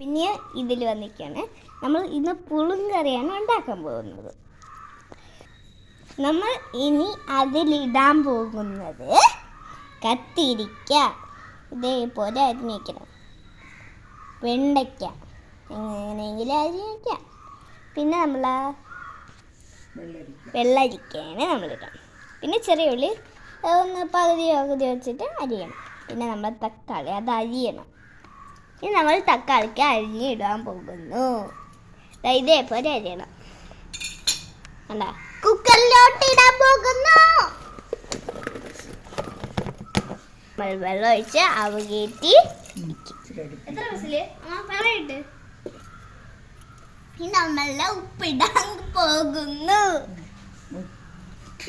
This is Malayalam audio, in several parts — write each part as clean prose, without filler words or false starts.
പിന്നെ ഇതിൽ വന്നിരിക്കുകയാണ് നമ്മൾ ഇന്ന് പുളിങ്കറിയാണ് ഉണ്ടാക്കാൻ പോകുന്നത്. നമ്മൾ ഇനി അതിലിടാൻ പോകുന്നത് കത്തിരിക്ക ഇതേപോലെ അരിഞ്ഞിരിക്കണം, വെണ്ടയ്ക്ക എങ്ങനെയെങ്കിലും അരിഞ്ഞിരിക്കാം, പിന്നെ നമ്മൾ വെള്ളരിക്കയാണ് നമ്മളിടാം, പിന്നെ ചെറിയ ഉള്ളി ഒന്ന് പകുതി വെച്ചിട്ട് അരിയണം, പിന്നെ നമ്മൾ തക്കാളി അത് അരിയണം. ഇനി നമ്മൾ തക്കാളിക്ക് അരിഞ്ഞിടാൻ പോകുന്നു. ഇതേപോലെ അരിയണം. അല്ല കുക്കറിലോട്ട് ഇടാൻ പോകുന്നു. നമ്മൾ വെള്ളം ഒഴിച്ച് അവകേറ്റി എത്ര വിസില് പറയട്ടെ. ഇനി നമ്മളെ ഉപ്പിടാൻ പോകുന്നു.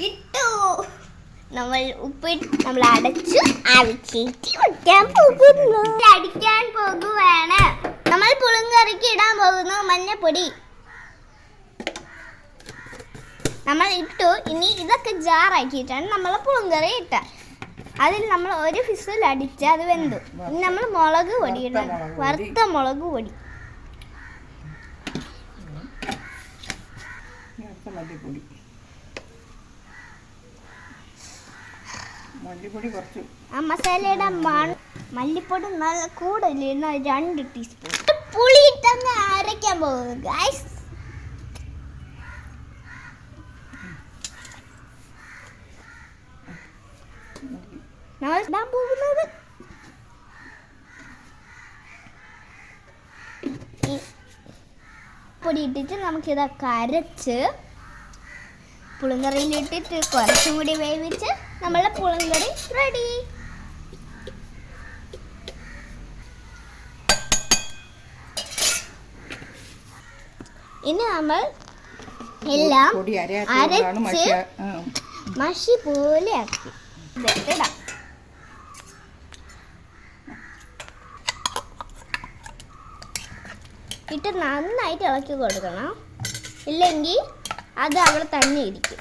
ഇട്ടു. നമ്മൾ ഉപ്പിട്ട് നമ്മൾ അടച്ചു അവിച്ചേറ്റി വയ്ക്കാൻ പോകുന്നു. അടിക്കാൻ പോകുവാണ്. നമ്മൾ പുളിങ്കറിക്ക് ഇടാൻ പോകുന്നു മഞ്ഞപ്പൊടി. നമ്മൾ ഇട്ടു. ഇനി ഇതൊക്കെ ജാറാക്കിയിട്ടാണ് നമ്മൾ പുളിങ്കറി ഇട്ട. അതിൽ നമ്മൾ ഒരു വിസിൽ അടിച്ച് അത് വെന്തു. ഇനി നമ്മൾ മുളക് പൊടി ഇടാം, വറുത്ത മുളക് പൊടി. ആ മസാലയുടെ മല്ലിപ്പൊടി നല്ല കൂടുതൽ 2 ടീസ്പൂൺ. പുളി ഇട്ടങ്ങ് അരയ്ക്കാൻ പോകുന്നു ഗൈസ്. നമ്മൾ ഇടാൻ പോകുന്നത് പൊടി ഇട്ടിട്ട് നമുക്കിതൊക്കെ അരച്ച് പുളിങ്കറിയിലിട്ടിട്ട് കുറച്ചും കൂടി വേവിച്ച് നമ്മളെ പുളിങ്കറി റെഡി. ഇനി നമ്മൾ എല്ലാം അരച്ച് മഷി പോലെ ആക്കി ഇടാം. ഇട്ട് നന്നായിട്ട് ഇളക്കി കൊടുക്കണം, ഇല്ലെങ്കിൽ അത് അവിടെ തന്നെ ഇരിക്കും.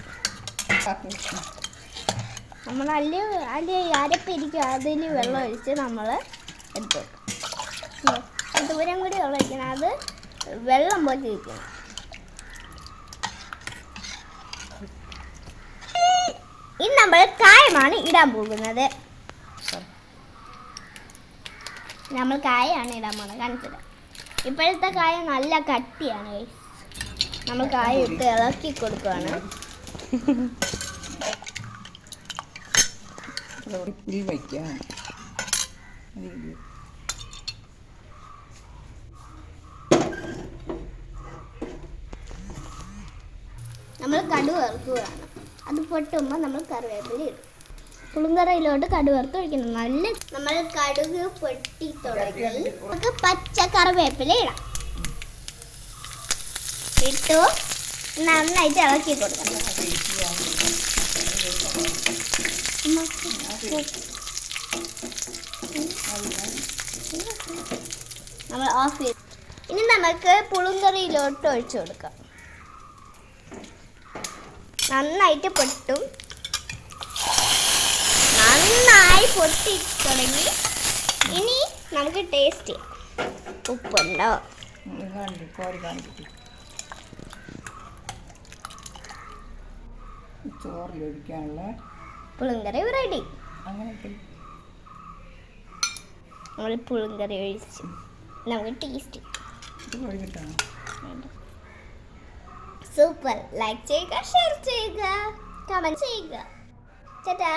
നമ്മൾ അല്ലേ അരപ്പിരിക്കും, അതിൽ വെള്ളം ഒഴിച്ച് നമ്മൾ എടുത്തു ദൂരം കൂടി വെള്ളം ഒഴിക്കണം, അത് വെള്ളം പോലെ ഇരിക്കണം. ഇനി നമ്മൾ കായമാണ് ഇടാൻ പോകുന്നത്. നമ്മൾ കായാണ് ഇടാൻ പോകുന്നത്, കാണിച്ചില്ല. ഇപ്പോഴത്തെ കായ നല്ല കട്ടിയാണ്. നമ്മൾ കായ ഇട്ട് ഇളക്കി കൊടുക്കുകയാണ്. നമ്മൾ കടുക് വറുക്കുകയാണ്. അത് പൊട്ടുമ്പോൾ നമ്മൾ കറിവേപ്പില ഇടും. പുളിങ്കറിയിലോട്ട് കടുക് വറുത്ത് ഒഴിക്കണം. നല്ല നമ്മൾ കടുക് പൊട്ടി തുടങ്ങി നമുക്ക് പച്ച കറിവേപ്പില ഇടാം. ഇട്ടു നന്നായിട്ട് ഇളക്കി കൊടുക്കണം. നമ്മൾ ഓഫ് ചെയ്തു. ഇനി നമുക്ക് പുളിങ്കറിയിലോട്ട് ഒഴിച്ചു കൊടുക്കാം. നന്നായിട്ട് പൊട്ടും. നന്നായി പൊട്ടി തുടങ്ങി. ഇനി നമുക്ക് ടേസ്റ്റ് ചെയ്യാം. ഉപ്പുണ്ടോ? ചോറിലൊഴിക്കാനുള്ള പുളിങ്കറി റെഡി. നമ്മൾ പുളിങ്കറി ഒഴിച്ച് നമുക്ക് ടേസ്റ്റ് സൂപ്പർ. ലൈക്ക് ചെയ്യുക, ഷെയർ ചെയ്യുക, കമന്റ് ചെയ്യുക. ചേട്ടാ.